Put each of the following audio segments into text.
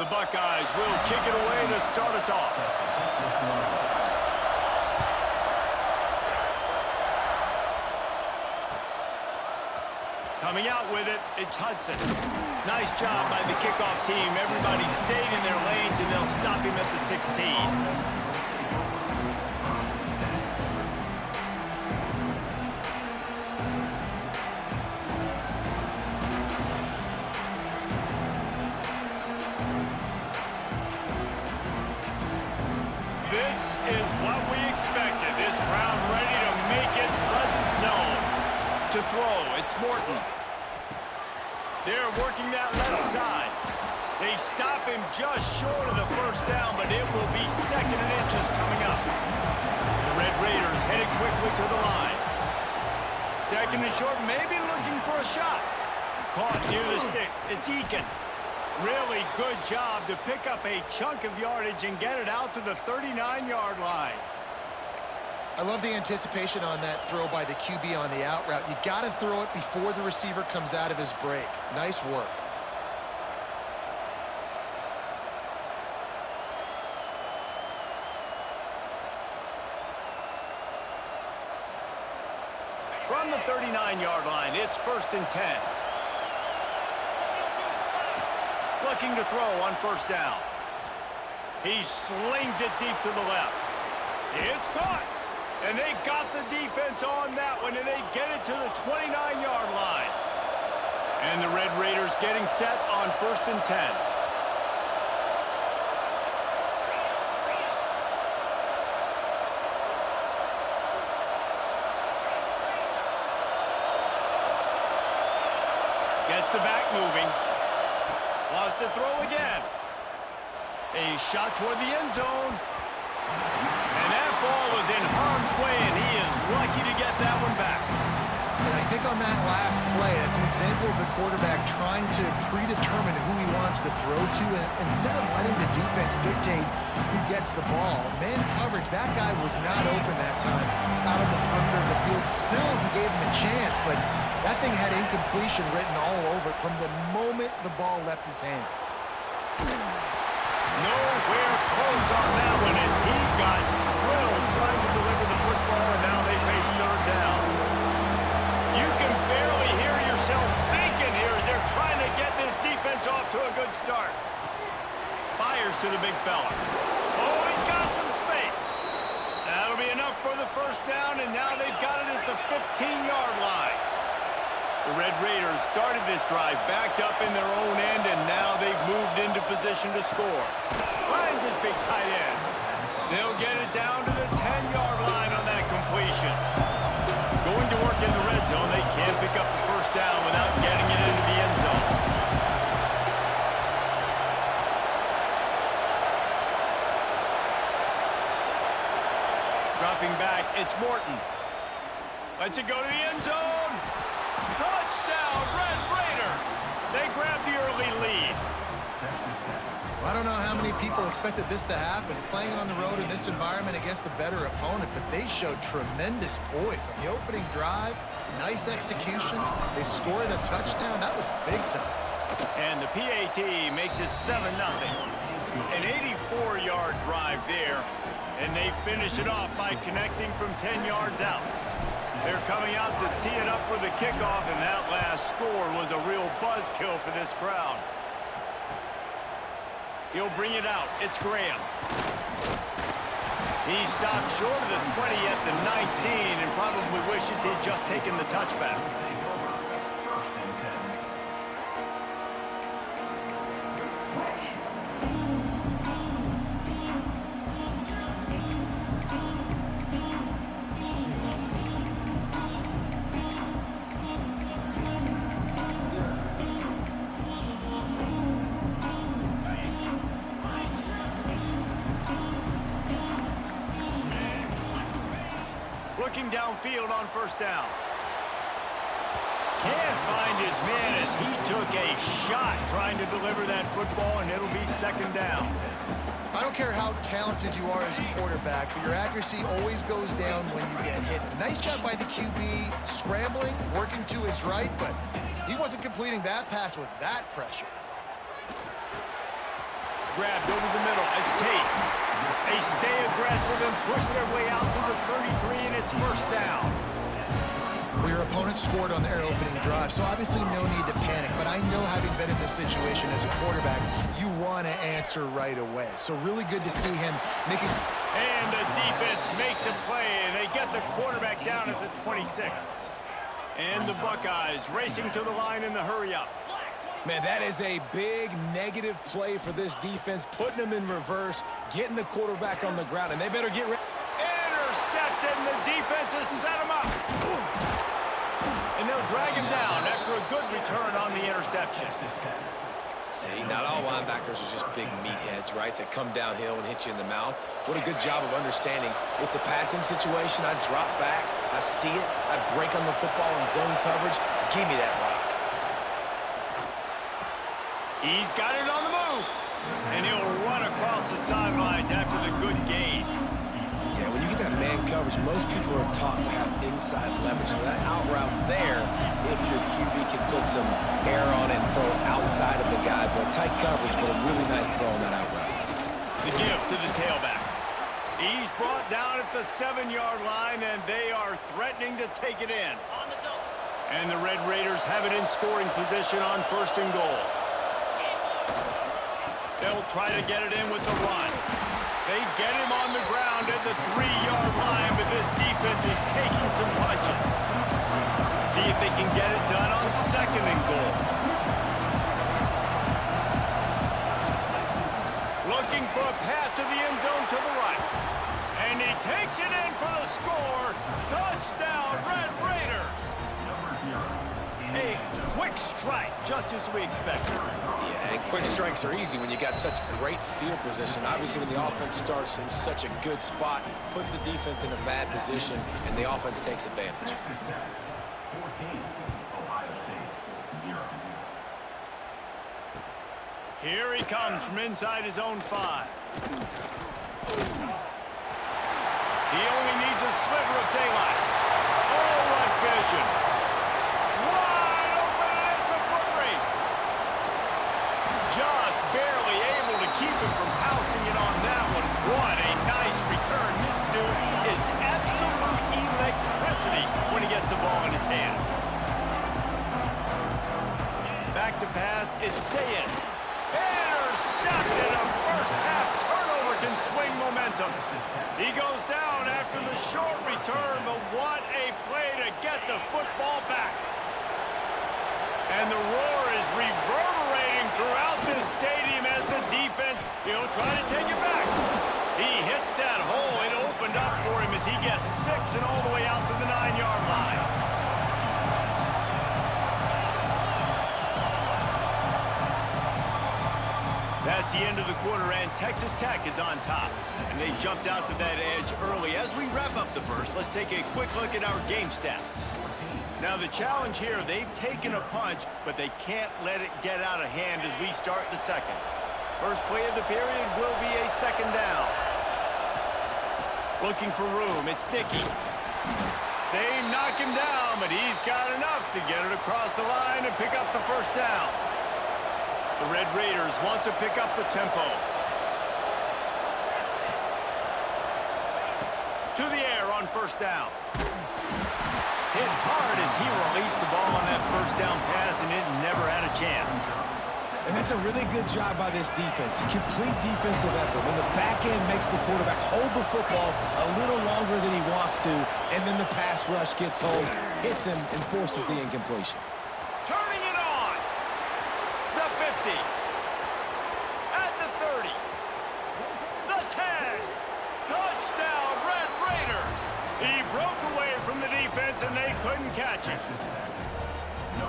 The Buckeyes will kick it away to start us off. Coming out with it, it's Hudson. Nice job by the kickoff team. Everybody stayed in their lanes, and they'll stop him at the 16. This is what we expected. This crowd ready to make its presence known. To throw, it's Morton. They're working that left side. They stop him just short of the first down, but it will be 2nd and inches coming up. The Red Raiders headed quickly to the line. 2nd and short, maybe looking for a shot. Caught near the sticks. It's Eakin. Really good job to pick up a chunk of yardage and get it out to the 39-yard line. I love the anticipation on that throw by the QB on the out route. You got to throw it before the receiver comes out of his break. Nice work. From the 39-yard line, it's 1st and 10. Looking to throw on 1st down. He slings it deep to the left. It's caught. And they got the defense on that one, and they get it to the 29-yard line. And the Red Raiders getting set on 1st and 10. Gets the back moving. Wants to throw again. A shot toward the end zone. And that ball was in harm's way, and he is lucky to get that one back. And I think on that last play, that's an example of the quarterback trying to predetermine who he wants to throw to, and instead of letting the defense dictate who gets the ball. Man coverage, that guy was not open that time out on the perimeter of the field. Still, he gave him a chance, but that thing had incompletion written all over it from the moment the ball left his hand. Nowhere close on that one as he got drilled trying to deliver the football, and now they face 3rd down. You can barely hear yourself thinking here as they're trying to get this defense off to a good start. Fires to the big fella. Oh, he's got some space. That'll be enough for the 1st down, and now they've got it at the 15-yard line. The Red Raiders started this drive backed up in their own end, and now they've moved into position to score. Finds his big tight end. They'll get it down to the 10-yard line on that completion. Going to work in the red zone. They can't pick up the 1st down without getting it into the end zone. Dropping back, it's Morton. Lets it go to the end zone. Touchdown, Red Raiders! They grab the early lead. I don't know how many people expected this to happen, playing on the road in this environment against a better opponent, but they showed tremendous poise on the opening drive. Nice execution. They scored a touchdown. That was big time. And the PAT makes it 7-0. An 84-yard drive there, and they finish it off by connecting from 10 yards out. They're coming out to tee it up for the kickoff, and that last score was a real buzzkill for this crowd. He'll bring it out. It's Graham. He stopped short of the 20 at the 19 and probably wishes he'd just taken the touchback. Looking downfield on 1st down. Can't find his man as he took a shot trying to deliver that football, and it'll be 2nd down. I don't care how talented you are as a quarterback, but your accuracy always goes down when you get hit. Nice job by the QB, scrambling, working to his right, but he wasn't completing that pass with that pressure. grabbed over the middle. It's Tate. They stay aggressive and push their way out to the 33, and it's first down. Well, your opponent scored on their opening drive, so obviously no need to panic. But I know, having been in this situation as a quarterback, you want to answer right away. So really good to see him making... And the defense makes a play, and they get the quarterback down at the 26. And the Buckeyes racing to the line in the hurry-up. Man, that is a big negative play for this defense, putting them in reverse, getting the quarterback on the ground, and they better get ready. Intercepted, and the defense has set him up. And they'll drag him down after a good return on the interception. See, not all linebackers are just big meatheads, right, that come downhill and hit you in the mouth. What a good job of understanding. It's a passing situation. I drop back. I see it. I break on the football in zone coverage. Give me that rock. He's got it on the move. And he'll run across the sidelines after the good gain. Yeah, when you get that man coverage, most people are taught to have inside leverage. So that out route's there if your QB can put some air on it and throw it outside of the guy. But tight coverage, but a really nice throw on that out route. The give to the tailback. He's brought down at the 7-yard line, and they are threatening to take it in. And the Red Raiders have it in scoring position on 1st and goal. They'll try to get it in with the run. They get him on the ground at the 3-yard line, but this defense is taking some punches. See if they can get it done on 2nd and goal. Looking for a path to the end zone to the right. And he takes it in for the score. Touchdown, Red Raiders. A quick strike, just as we expected. Yeah, and quick strikes are easy when you got such great field position. Obviously, when the offense starts in such a good spot, puts the defense in a bad position, and the offense takes advantage. 14, Ohio State, 0. Here he comes from inside his own 5. He only needs a sliver of daylight. Oh, what vision. Wide open, and it's a foot race. Just barely able to keep him from housing it on that one. What a nice return. This dude is absolute electricity when he gets the ball in his hands. Back to pass, it's Sayed. Intercepted. A first-half turnover can swing momentum. He goes down after the short return, but what a play to get the football back. And the roar is reverberating throughout this stadium as the defense, he'll try to take it back. He hits that hole. It opened up for him as he gets 6 and all the way out to the 9-yard line. That's the end of the quarter, and Texas Tech is on top. And they jumped out to that edge early. As we wrap up the first, let's take a quick look at our game stats. Now, the challenge here, they've taken a punch, but they can't let it get out of hand as we start the second. First play of the period will be a 2nd down. Looking for room, it's Nicky. They knock him down, but he's got enough to get it across the line and pick up the first down. The Red Raiders want to pick up the tempo. To the air on 1st down. Hit hard as he released the ball on that 1st down pass, and it never had a chance. And that's a really good job by this defense. A complete defensive effort. When the back end makes the quarterback hold the football a little longer than he wants to, and then the pass rush gets hold, hits him, and forces the incompletion. Turning it on. The 50. At the 30. The 10. Touchdown, Red Raiders. He broke away from the defense, and they couldn't catch it.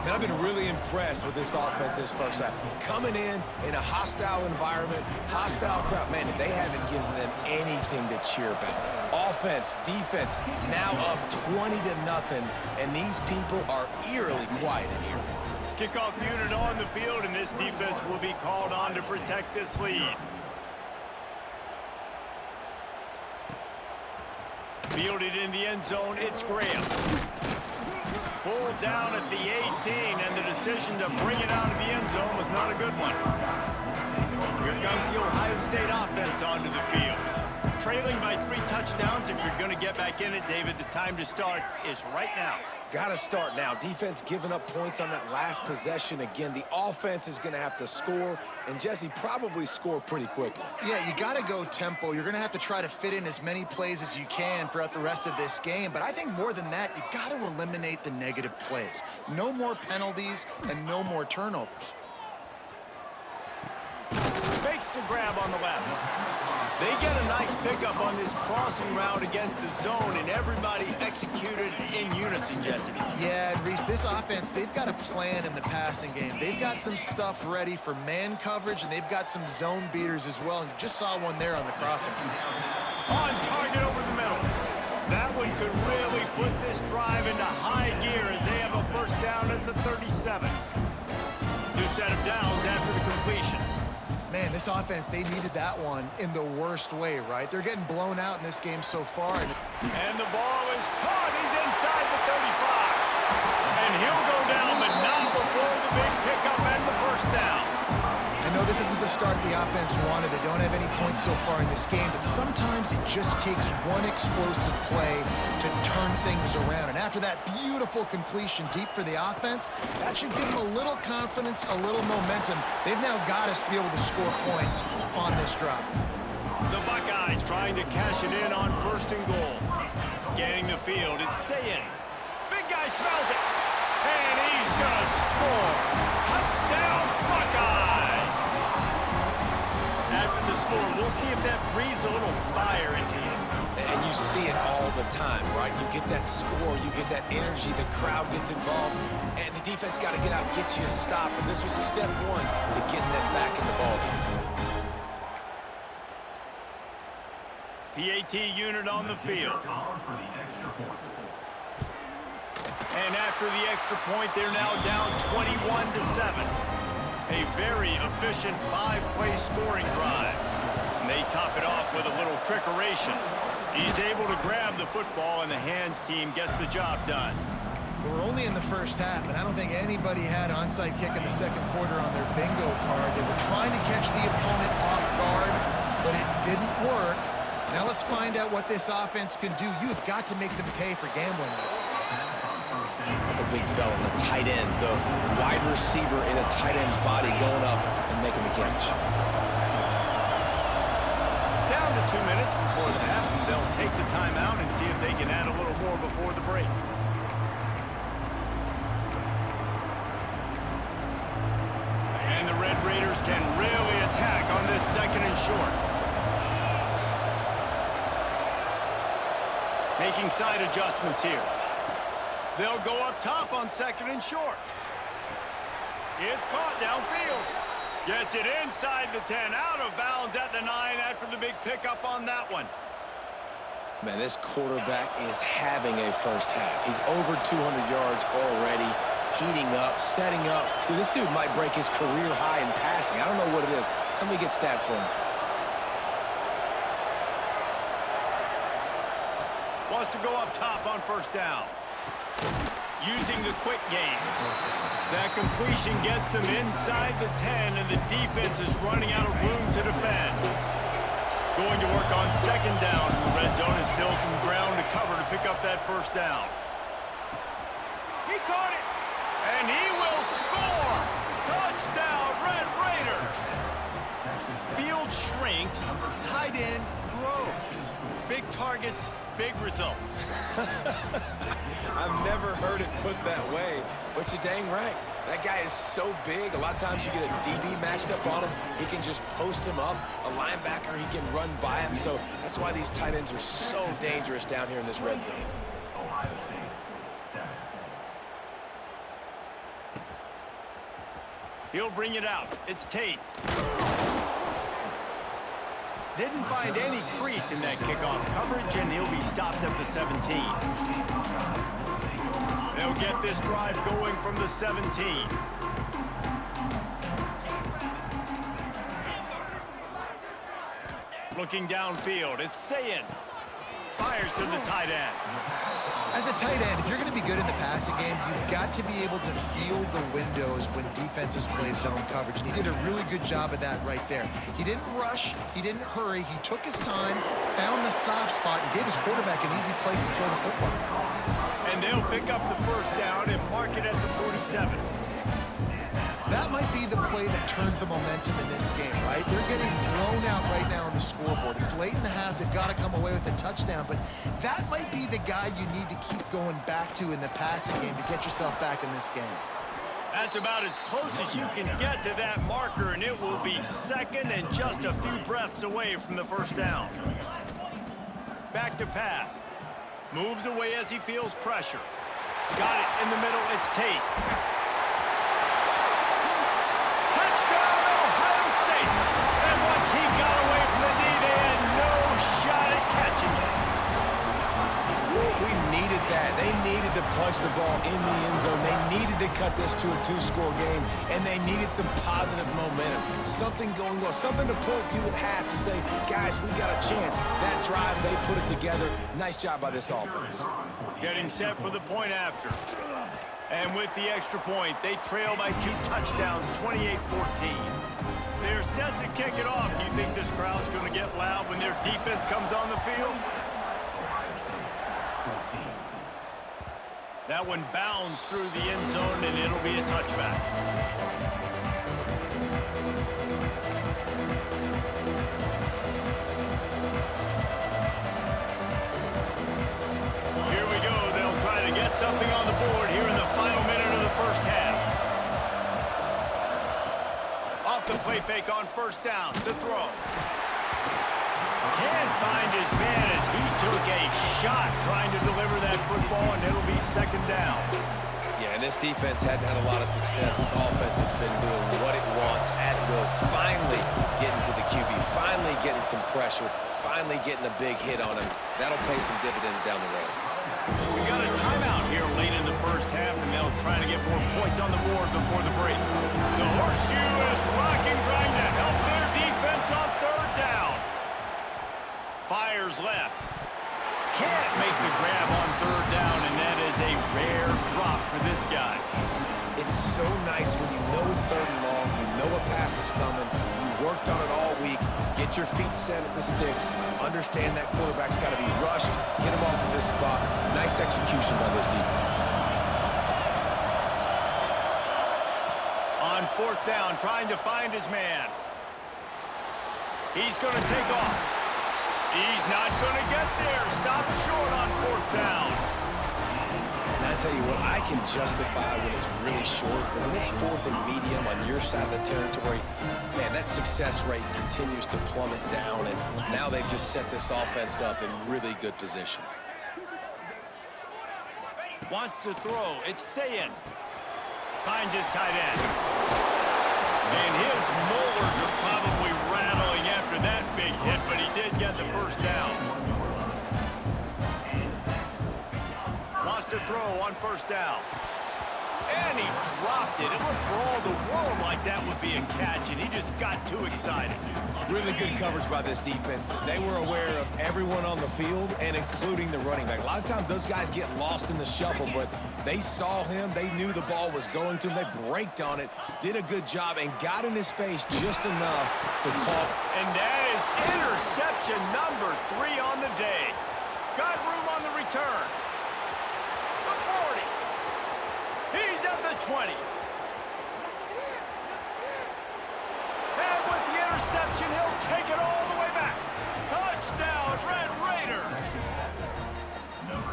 Man, I've been really impressed with this offense this first half. Coming in a hostile environment, hostile crowd. Man, they haven't given them anything to cheer about. Offense, defense, now up 20-0, and these people are eerily quiet in here. Kickoff unit on the field, and this defense will be called on to protect this lead. Fielded in the end zone, it's Graham. Pulled down at the 18, and the decision to bring it out of the end zone was not a good one. Here comes the Ohio State offense onto the field. Trailing by 3 touchdowns. If you're going to get back in it, David, the time to start is right now. Got to start now. Defense giving up points on that last possession. Again, the offense is going to have to score, and Jesse probably score pretty quickly. Yeah, you got to go tempo. You're going to have to try to fit in as many plays as you can throughout the rest of this game. But I think more than that, you got to eliminate the negative plays. No more penalties and no more turnovers. Makes the grab on the left. They get a nice pickup on this crossing route against the zone, and everybody executed in unison, Jesse. Yeah, and Reese, this offense, they've got a plan in the passing game. They've got some stuff ready for man coverage, and they've got some zone beaters as well. And you just saw one there on the crossing. On target over the middle. That one could really put this drive into high gear as they have a first down at the 37. New set of downs after the completion. Man, this offense, they needed that one in the worst way, right? They're getting blown out in this game so far. And the ball is caught. He's inside the 35. And he'll go down, but not before the big pickup and the first down. I know this isn't the start the offense wanted. They don't have any points so far in this game, but sometimes it just takes one explosive play to turn things around. And after that beautiful completion deep for the offense, that should give them a little confidence, a little momentum. They've now got us to be able to score points on this drive. The Buckeyes trying to cash it in on 1st and goal. Scanning the field, it's Sayin. Big guy smells it. And he's going to score. Touchdown, Buckeyes! After the score, we'll see if that breathes a little fire into you. And you see it all the time, right? You get that score, you get that energy, the crowd gets involved, and the defense got to get out and get you a stop. And this was step one to getting them back in the ballgame. PAT unit on the field. And after the extra point, they're now down 21-7. A very efficient 5-play scoring drive. And they top it off with a little trickeration. He's able to grab the football, and the hands team gets the job done. We're only in the first half, and I don't think anybody had onside kick in the second quarter on their bingo card. They were trying to catch the opponent off guard, but it didn't work. Now let's find out what this offense can do. You have got to make them pay for gambling. The big fella, the tight end, the wide receiver in a tight end's body going up and making the catch. Down to 2 minutes before the half, and they'll take the timeout and see if they can add a little more before the break. And the Red Raiders can really attack on this 2nd and short. Making side adjustments here. They'll go up top on 2nd and short. It's caught downfield. Gets it inside the 10, out of bounds at the 9 after the big pickup on that one. Man, this quarterback is having a first half. He's over 200 yards already, heating up, setting up. Dude, this dude might break his career high in passing. I don't know what it is. Somebody get stats for him. Wants to go up top on 1st down. Using the quick game. That completion gets them inside the 10, and the defense is running out of room to defend. Going to work on 2nd down in the red zone, and still some ground to cover to pick up that 1st down. He caught it, and he will score! Touchdown, Red Raiders! Field shrinks, tight end grows. Big targets, big results. I've never heard it put that way, but you're dang right. That guy is so big. A lot of times you get a DB matched up on him. He can just post him up. A linebacker, he can run by him. So that's why these tight ends are so dangerous down here in this red zone. Ohio State, 7. He'll bring it out. It's Tate. Didn't find any crease in that kickoff coverage, and he'll be stopped at the 17. They'll get this drive going from the 17. Looking downfield, it's Sayin. Fires to the tight end. As a tight end, if you're going to be good in the passing game, you've got to be able to field the windows when defenses play zone coverage. And he did a really good job of that right there. He didn't rush. He didn't hurry. He took his time, found the soft spot, and gave his quarterback an easy place to throw the football. And they'll pick up the first down and mark it at the 47. That might be the play that turns the momentum in this game, right? They're getting blown out right now on the scoreboard. It's late in the half. They've got to come away with a touchdown, but that might be the guy you need to keep going back to in the passing game to get yourself back in this game. That's about as close as you can get to that marker, and it will be second and just a few breaths away from the first down. Back to pass. Moves away as he feels pressure. Got it in the middle. It's Tate. And once he got away from the knee, they had no shot at catching it. We needed that. They needed to punch the ball in the end zone. They needed to cut this to a 2-score game, and they needed some positive momentum. Something going well, something to point to at half to say, guys, we got a chance. That drive, they put it together. Nice job by this offense. Getting set for the point after. And with the extra point, they trail by 2 touchdowns, 28-14. They're set to kick it off. Do you think this crowd's going to get loud when their defense comes on the field? That one bounds through the end zone, and it'll be a touchback. Here we go. They'll try to get something on the board here in the final minute of the first half. Off the play fake on first down. The throw. Can't find his man as he took a shot trying to deliver that football, and it'll be second down. Yeah, and this defense hadn't had a lot of success. This offense has been doing what it wants at will. Finally getting to the QB, finally getting some pressure, finally getting a big hit on him. That'll pay some dividends down the road. We got a timeout here late in the first half, and they'll try to get more points on the board before the break. The horseshoe is rocking, trying to help their defense on third down. Fires left. Can't make the grab on third down, and that is a rare drop for this guy. It's so nice when you know it's third and long, you know a pass is coming, you worked on it all week, get your feet set at the sticks, understand that quarterback's got to be rushed, get him off of this spot. Nice execution by this defense. On fourth down, trying to find his man. He's going to take off. He's not going to get there. Stop short on fourth down. And I tell you what, I can justify when it's really short, but when it's fourth and medium on your side of the territory, man, that success rate continues to plummet down, and now they've just set this offense up in really good position. Wants to throw. It's Sayin. Finds his tight end. And his molars are probably rattling after that big hit, but he did get the first down. Lost a throw on first down. And he dropped it. It looked for all the world like that would be a catch, and he just got too excited. Really good coverage by this defense. They were aware of everyone on the field, and including the running back. A lot of times those guys get lost in the shuffle, but they saw him. They knew the ball was going to him. They braked on it, did a good job, and got in his face just enough to call. And that is interception number 3 on the day. Got room on the return. The 40. He's at the 20. And with the interception, he'll take it all the way back. Touchdown, Red Raiders.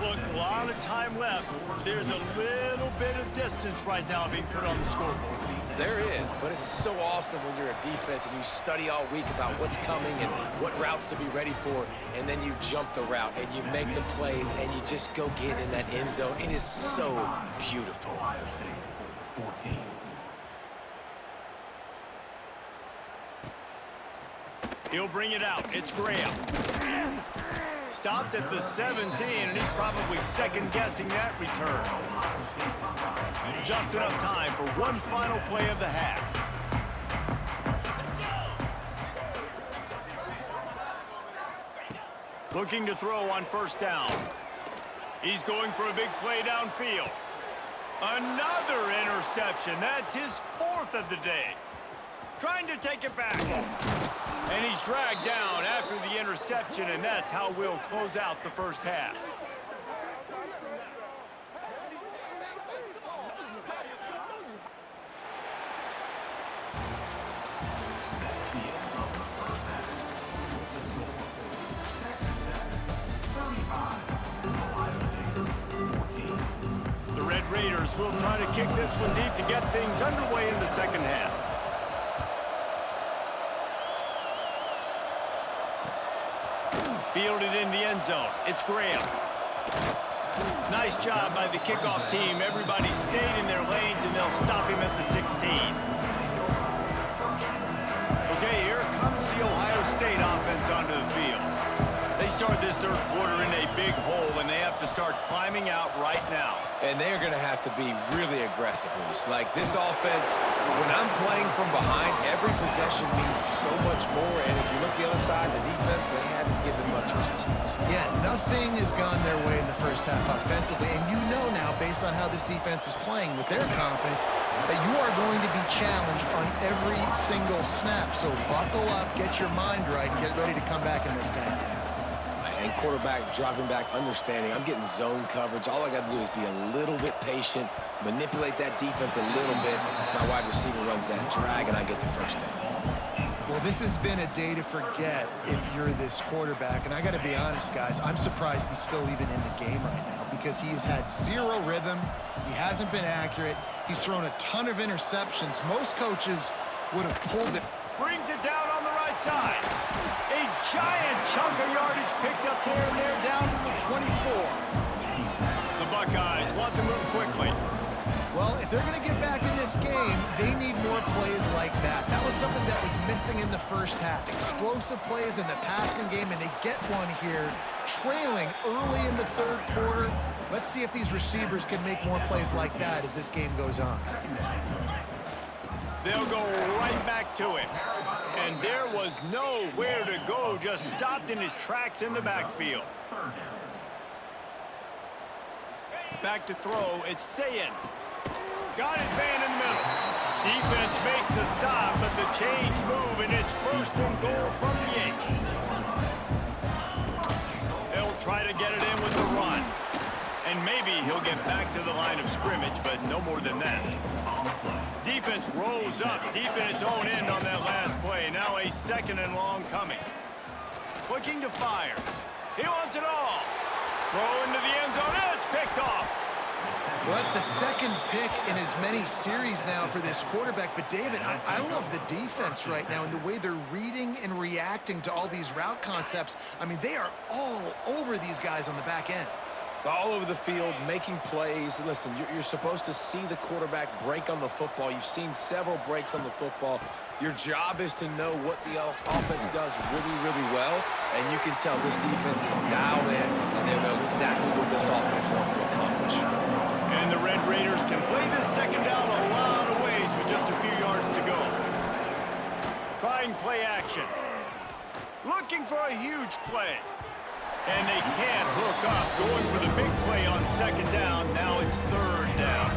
Look, a lot of time left. There's a little bit of distance right now being put on the scoreboard. There is, but it's so awesome when you're a defense and you study all week about what's coming and what routes to be ready for, and then you jump the route and you make the plays and you just go get in that end zone. It is so beautiful. He'll bring it out. It's Graham. Stopped at the 17, and he's probably second-guessing that return. Just enough time for one final play of the half. Looking to throw on first down. He's going for a big play downfield. Another interception. That's his 4th of the day. Trying to take it back. And he's dragged down after the interception, and that's how we'll close out the first half. The Red Raiders will try to kick this one deep to get things underway in the second half. Fielded in the end zone. It's Graham. Nice job by the kickoff team. Everybody stayed in their lanes, and they'll stop him at the 16. Okay, here comes the Ohio State offense onto the field. They start this third quarter in a big hole, and they have to start climbing out right now. And they're going to have to be really aggressive with this. Like this offense, when I'm playing from behind, every possession means so much more. And if you look the other side, the defense, they haven't given much resistance. Yeah, nothing has gone their way in the first half offensively. And you know now, based on how this defense is playing with their confidence, that you are going to be challenged on every single snap. So buckle up, get your mind right, and get ready to come back in this game. And quarterback dropping back, understanding I'm getting zone coverage. All I got to do is be a little bit patient, manipulate that defense a little bit. My wide receiver runs that drag, and I get the first down. Well, this has been a day to forget if you're this quarterback. And I got to be honest, guys, I'm surprised he's still even in the game right now because he has had zero rhythm. He hasn't been accurate. He's thrown a ton of interceptions. Most coaches would have pulled it. Brings it down on the right side. A giant chunk of yardage picked up there, and they're down to the 24. The Buckeyes want to move quickly. Well, if they're going to get back in this game, they need more plays like that. That was something that was missing in the first half. Explosive plays in the passing game, and they get one here, trailing early in the third quarter. Let's see if these receivers can make more plays like that as this game goes on. They'll go right back to it. And there was nowhere to go, just stopped in his tracks in the backfield. Back to throw, it's Sayin. Got his man in the middle. Defense makes a stop, but the chains move, and it's 1st and goal from the 8. They'll try to get it in with the run. And maybe he'll get back to the line of scrimmage, but no more than that. Defense rolls up deep in its own end on that last play. Now a 2nd and long coming. Looking to fire. He wants it all. Throw into the end zone, and it's picked off. Well, that's the 2nd pick in as many series now for this quarterback. But, David, I love the defense right now and the way they're reading and reacting to all these route concepts. I mean, they are all over these guys on the back end. All over the field, making plays. Listen, you're supposed to see the quarterback break on the football. You've seen several breaks on the football. Your job is to know what the offense does really, really well, and you can tell this defense is dialed in, and they know exactly what this offense wants to accomplish. And the Red Raiders can play this 2nd down a lot of ways with just a few yards to go. Trying play action. Looking for a huge play. And they can't hook up, going for the big play on 2nd down. Now it's 3rd down.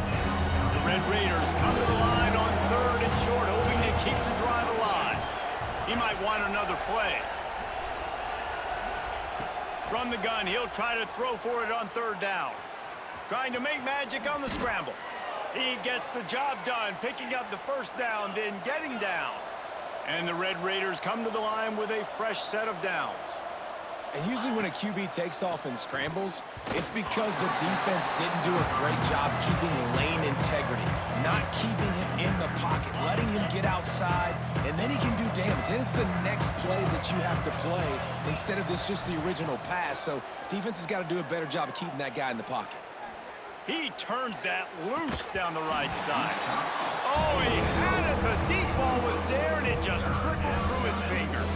The Red Raiders come to the line on 3rd and short, hoping to keep the drive alive. He might want another play. From the gun, he'll try to throw for it on 3rd down. Trying to make magic on the scramble. He gets the job done, picking up the 1st down, then getting down. And the Red Raiders come to the line with a fresh set of downs. And usually when a QB takes off and scrambles, it's because the defense didn't do a great job keeping lane integrity, not keeping him in the pocket, letting him get outside, and then he can do damage. Then it's the next play that you have to play instead of this just the original pass. So defense has got to do a better job of keeping that guy in the pocket. He turns that loose down the right side. Oh, he had it. The deep ball was there, and it just trickled through his fingers.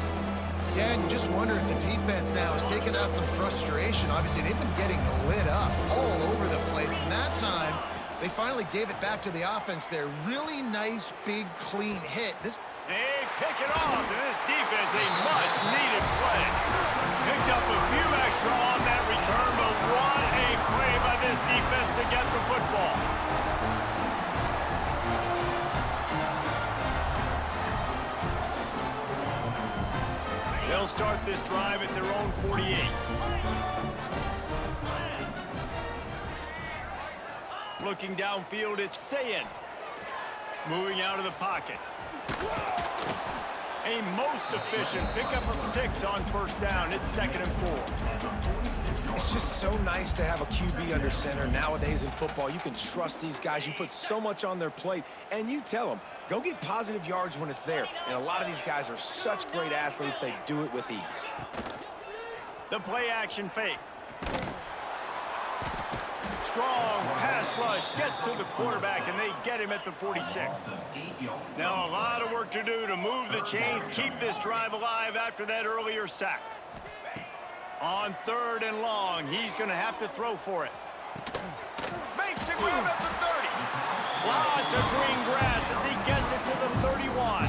Yeah, and you just wonder if the defense now is taking out some frustration. Obviously, they've been getting lit up all over the place. And that time, they finally gave it back to the offense there. Really nice, big, clean hit. They pick it off, and this defense, a much-needed play. Picked up a few start this drive at their own 48. Looking downfield, it's Sayin. Moving out of the pocket. A most efficient pickup of 6 on first down. It's 2nd and 4. It's just so nice to have a QB under center. Nowadays in football, you can trust these guys. You put so much on their plate, and you tell them, go get positive yards when it's there. And a lot of these guys are such great athletes, they do it with ease. The play-action fake. Strong pass rush gets to the quarterback, and they get him at the 46. Now a lot of work to do to move the chains, keep this drive alive after that earlier sack. On 3rd and long, he's going to have to throw for it. Makes the grab at the 30. Lots of green grass as he gets it to the 31.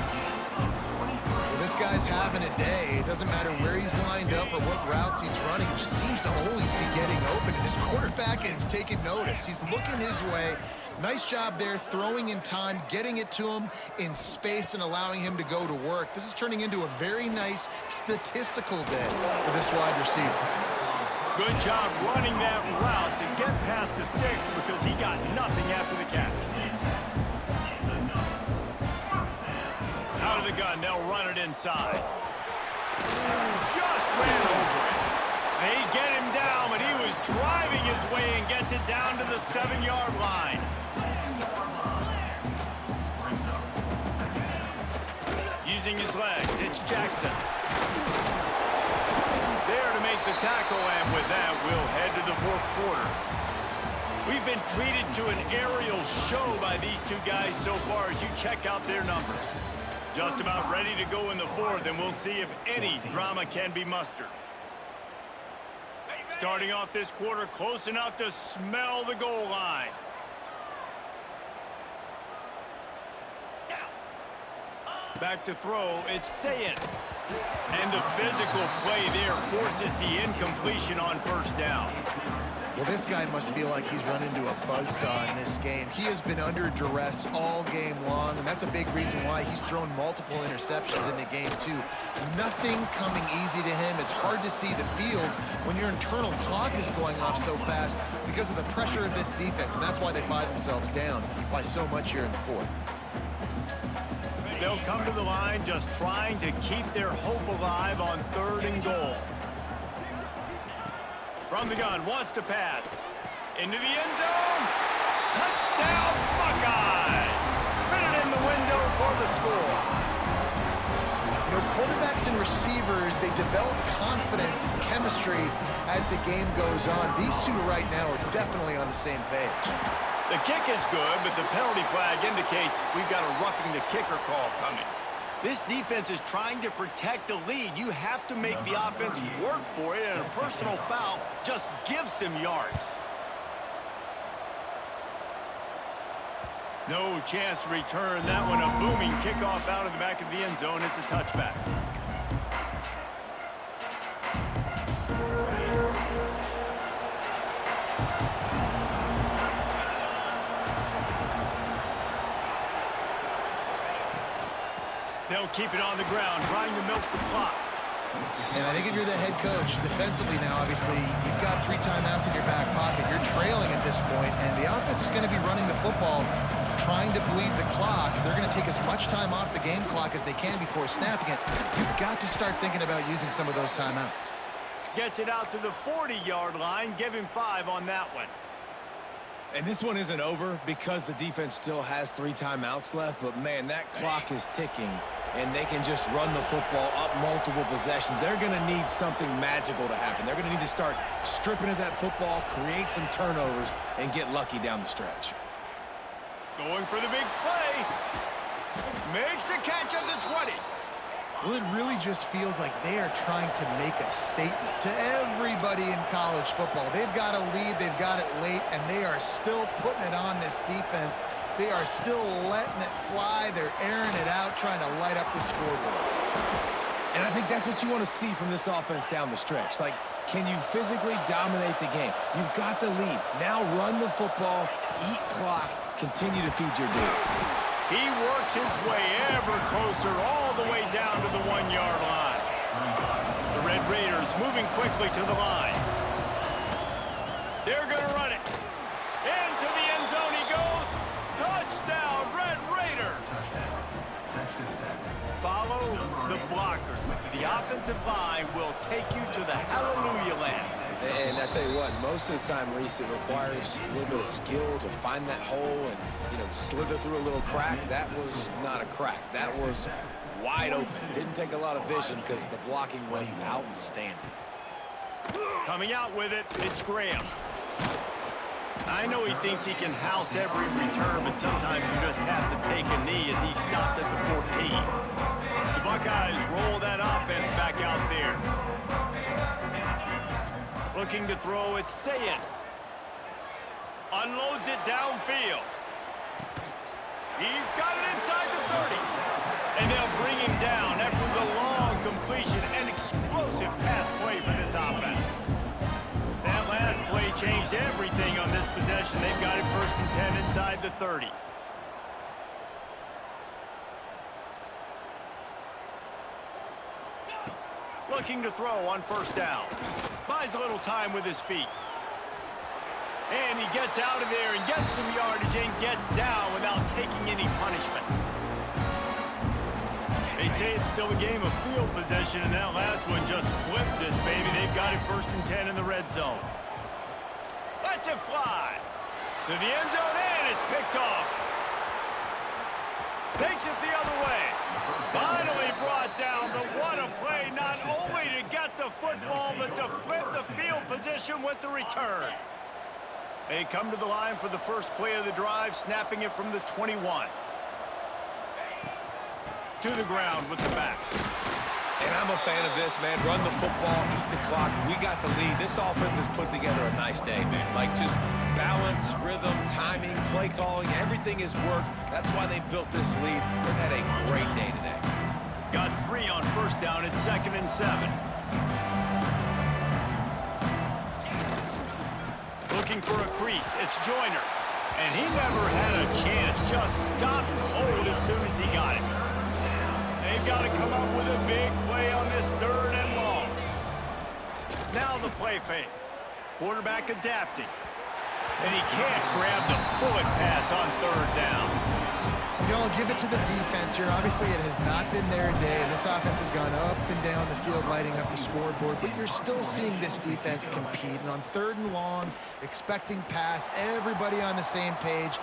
This guy's having a day. It doesn't matter where he's lined up or what routes he's running. It just seems to always be getting open, and his quarterback is taking notice. He's looking his way. Nice job there, throwing in time, getting it to him in space and allowing him to go to work. This is turning into a very nice statistical day for this wide receiver. Good job running that route to get past the sticks because he got nothing after the catch. Out of the gun, they'll run it inside. Just ran over it. They get him down, but he was driving his way and gets it down to the 7-yard line. Using his legs, it's Jackson. There to make the tackle, and with that, we'll head to the 4th quarter. We've been treated to an aerial show by these two guys so far as you check out their numbers. Just about ready to go in the 4th, and we'll see if any drama can be mustered. Starting off this quarter close enough to smell the goal line. Back to throw, it's Sayin. And the physical play there forces the incompletion on first down. Well, this guy must feel like he's run into a buzzsaw in this game. He has been under duress all game long, and that's a big reason why he's thrown multiple interceptions in the game, too. Nothing coming easy to him. It's hard to see the field when your internal clock is going off so fast because of the pressure of this defense, and that's why they find themselves down by so much here in the 4th. They'll come to the line just trying to keep their hope alive on 3rd and goal. From the gun, wants to pass. Into the end zone. Touchdown, Buckeyes! Fitted in the window for the score. You know, quarterbacks and receivers, they develop confidence and chemistry as the game goes on. These two right now are definitely on the same page. The kick is good, but the penalty flag indicates we've got a roughing the kicker call coming. This defense is trying to protect the lead. You have to make the offense work for it, and a personal foul just gives them yards. No chance to return that one. A booming kickoff out of the back of the end zone. It's a touchback. They'll keep it on the ground, trying to milk the clock. And I think if you're the head coach, defensively now, obviously, you've got 3 timeouts in your back pocket. You're trailing at this point, and the offense is going to be running the football, trying to bleed the clock. They're going to take as much time off the game clock as they can before snapping it. You've got to start thinking about using some of those timeouts. Gets it out to the 40-yard line. Give him 5 on that one. And this one isn't over because the defense still has 3 timeouts left, but man, that clock is ticking, and they can just run the football up multiple possessions. They're going to need something magical to happen. They're going to need to start stripping at that football, create some turnovers, and get lucky down the stretch. Going for the big play. Makes the catch at the 20. Well, it really just feels like they are trying to make a statement to everybody in college football. They've got a lead, they've got it late, and they are still putting it on this defense. They are still letting it fly. They're airing it out, trying to light up the scoreboard. And I think that's what you want to see from this offense down the stretch. Like, can you physically dominate the game? You've got the lead. Now run the football, eat clock, continue to feed your dude. He works his way ever closer all the way down to the 1-yard line. Red Raiders moving quickly to the line. They're going to run it. Into the end zone he goes. Touchdown, Red Raiders. Follow the blockers. The offensive line will take you to the hallelujah land. And I tell you what, most of the time, Reese, it requires a little bit of skill to find that hole and, slither through a little crack. That was not a crack. That was wide open. Didn't take a lot of vision because the blocking was outstanding. Coming out with it, it's Graham. I know he thinks he can house every return, but sometimes you just have to take a knee as he stopped at the 14. The Buckeyes roll that offense back out there. Looking to throw, it's Sayin. Unloads it downfield. He's got it inside the 30. And they'll bring him down after the long completion and explosive pass play for this offense. That last play changed everything on this possession. They've got it 1st and 10 inside the 30. Looking to throw on 1st down. Buys a little time with his feet. And he gets out of there and gets some yardage and gets down without taking any punishment. They say it's still a game of field possession, and that last one just flipped this baby. They've got it 1st and 10 in the red zone. Lets it fly. To the end zone, and it's picked off. Takes it the other way. Finally brought down, but what a play, not only to get the football, but to flip the field position with the return. They come to the line for the first play of the drive, snapping it from the 21. To the ground with the back. And I'm a fan of this, man. Run the football, eat the clock. We got the lead. This offense has put together a nice day, man. Like, just balance, rhythm, timing, play calling, everything has worked. That's why they've built this lead. They've had a great day today. Got 3 on 1st down at 2nd and 7. Looking for a crease. It's Joyner. And he never had a chance. Just stopped cold as soon as he got it. They've got to come up with a big play on this 3rd and long. Now the play fake. Quarterback adapting. And he can't grab the bullet pass on 3rd down. I'll give it to the defense here. Obviously, it has not been their day, and this offense has gone up and down the field, lighting up the scoreboard, but you're still seeing this defense compete. And on 3rd and long, expecting pass, everybody on the same page,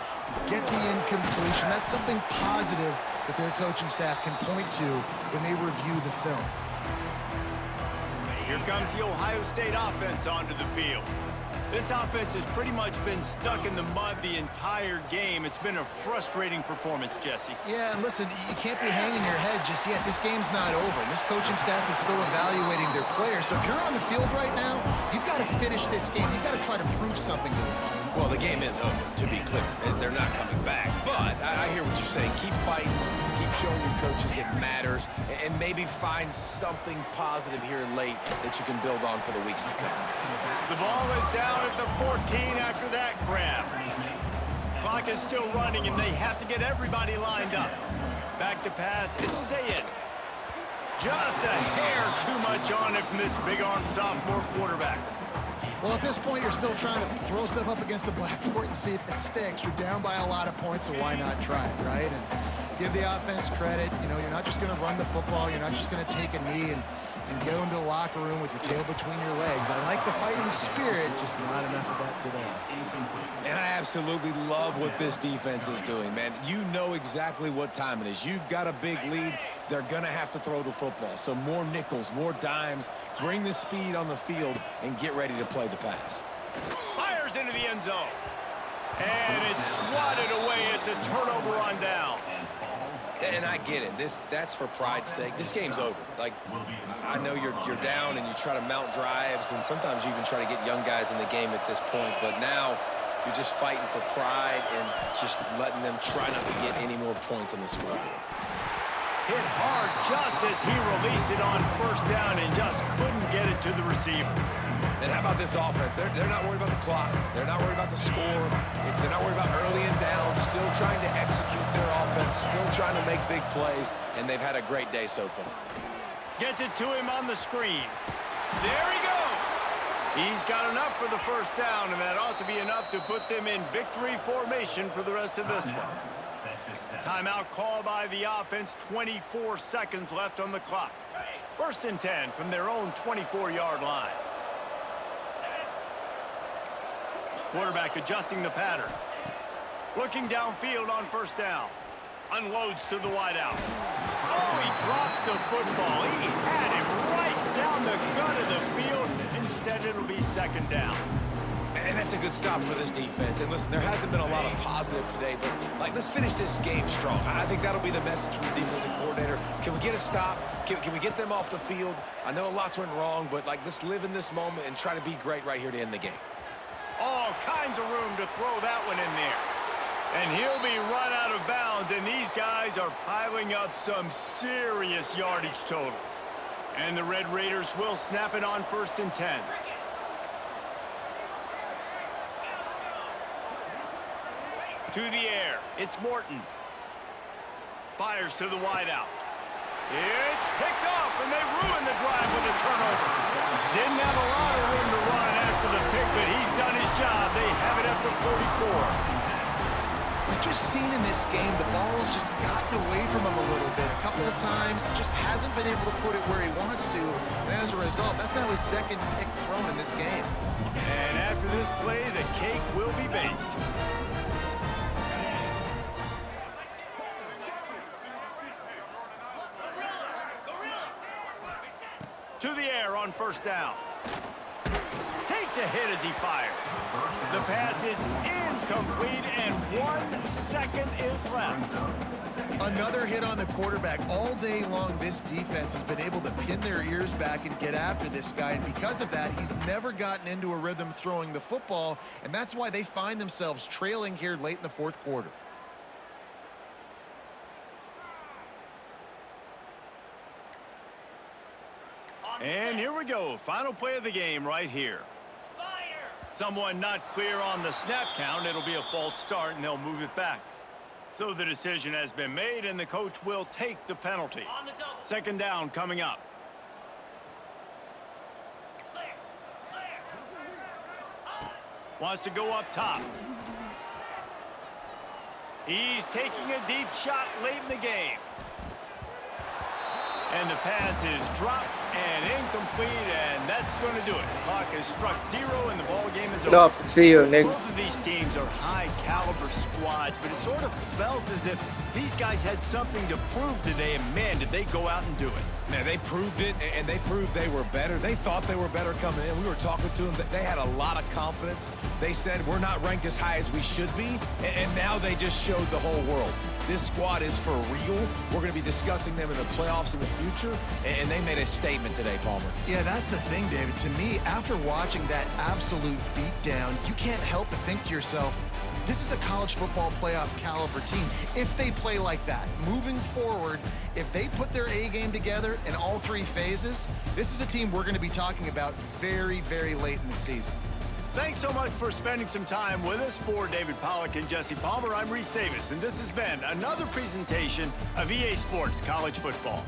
get the incompletion. That's something positive that their coaching staff can point to when they review the film. Here comes the Ohio State offense onto the field. This offense has pretty much been stuck in the mud the entire game. It's been a frustrating performance, Jesse. Yeah, and listen, you can't be hanging your head just yet. This game's not over. This coaching staff is still evaluating their players. So if you're on the field right now, you've got to finish this game. You've got to try to prove something to them. Well, the game is over, to be clear. They're not coming back. But I hear what you're saying. Keep fighting. Keep showing your coaches it matters. And maybe find something positive here late that you can build on for the weeks to come. The ball is down at the 14 after that grab. Clock is still running, and they have to get everybody lined up. Back to pass, it's Sayin. Just a hair too much on it from this big-armed sophomore quarterback. Well, at this point, you're still trying to throw stuff up against the blackboard and see if it sticks. You're down by a lot of points, so why not try it, right? And give the offense credit. You're not just going to run the football. You're not just going to take a knee and go into the locker room with your tail between your legs. I like the fighting spirit, just not enough of that today. And I absolutely love what this defense is doing, man. You know exactly what time it is. You've got a big lead. They're going to have to throw the football. So more nickels, more dimes, bring the speed on the field, and get ready to play the pass. Fires into the end zone. And it's swatted away. It's a turnover on downs. And I get it. That's for pride's sake. This game's over. Like, I know you're down and you try to mount drives, and sometimes you even try to get young guys in the game at this point. But now you're just fighting for pride and just letting them try not to get any more points on the scoreboard. Hit hard just as he released it on 1st down and just couldn't get it to the receiver. And how about this offense? They're not worried about the clock. They're not worried about the score. They're not worried about early and down. Still trying to execute their offense. Still trying to make big plays. And they've had a great day so far. Gets it to him on the screen. There he goes. He's got enough for the first down, and that ought to be enough to put them in victory formation for the rest of this one. Timeout call by the offense, 24 seconds left on the clock. 1st and 10 from their own 24-yard line. Quarterback adjusting the pattern. Looking downfield on 1st down. Unloads to the wideout. Oh, he drops the football. He had him right down the gut of the field. Instead, it'll be 2nd down. And that's a good stop for this defense. And listen, there hasn't been a lot of positive today, but let's finish this game strong. I think that'll be the message from the defensive coordinator. Can we get a stop? Can we get them off the field? I know lots went wrong, but let's live in this moment and try to be great right here to end the game. All kinds of room to throw that one in there. And he'll be run out of bounds, and these guys are piling up some serious yardage totals. And the Red Raiders will snap it on 1st and 10. To the air, it's Morton. Fires to the wideout. It's picked off, and they ruin the drive with a turnover. Didn't have a lot of room to run after the pick, but he's done his job. They have it at the 44. We've just seen in this game the ball's just gotten away from him a little bit. A couple of times, just hasn't been able to put it where he wants to. And as a result, that's now his 2nd pick thrown in this game. And after this play, the cake will be baked. To the air on 1st down. Takes a hit as he fires. The pass is incomplete, and 1 second is left. Another hit on the quarterback. All day long, this defense has been able to pin their ears back and get after this guy, and because of that, he's never gotten into a rhythm throwing the football, and that's why they find themselves trailing here late in the 4th quarter. And here we go. Final play of the game right here. Someone not clear on the snap count. It'll be a false start, and they'll move it back. So the decision has been made, and the coach will take the penalty. 2nd down coming up. Wants to go up top. He's taking a deep shot late in the game. And the pass is dropped and incomplete, and that's going to do it. The clock has struck 0, and the ball game is over. See you next. Both of these teams are high-caliber squads, but it sort of felt as if these guys had something to prove today, and man, did they go out and do it. Man, they proved it, and they proved they were better. They thought they were better coming in. We were talking to them. They had a lot of confidence. They said, we're not ranked as high as we should be, and now they just showed the whole world. This squad is for real. We're going to be discussing them in the playoffs in the future, and they made a statement today, Palmer. Yeah, that's the thing, David. To me, after watching that absolute beatdown, you can't help but think to yourself, this is a college football playoff caliber team. If they play like that, moving forward, if they put their A game together in all 3 phases, this is a team we're going to be talking about very, very late in the season. Thanks so much for spending some time with us. For David Pollack and Jesse Palmer, I'm Reese Davis, and this has been another presentation of EA Sports College Football.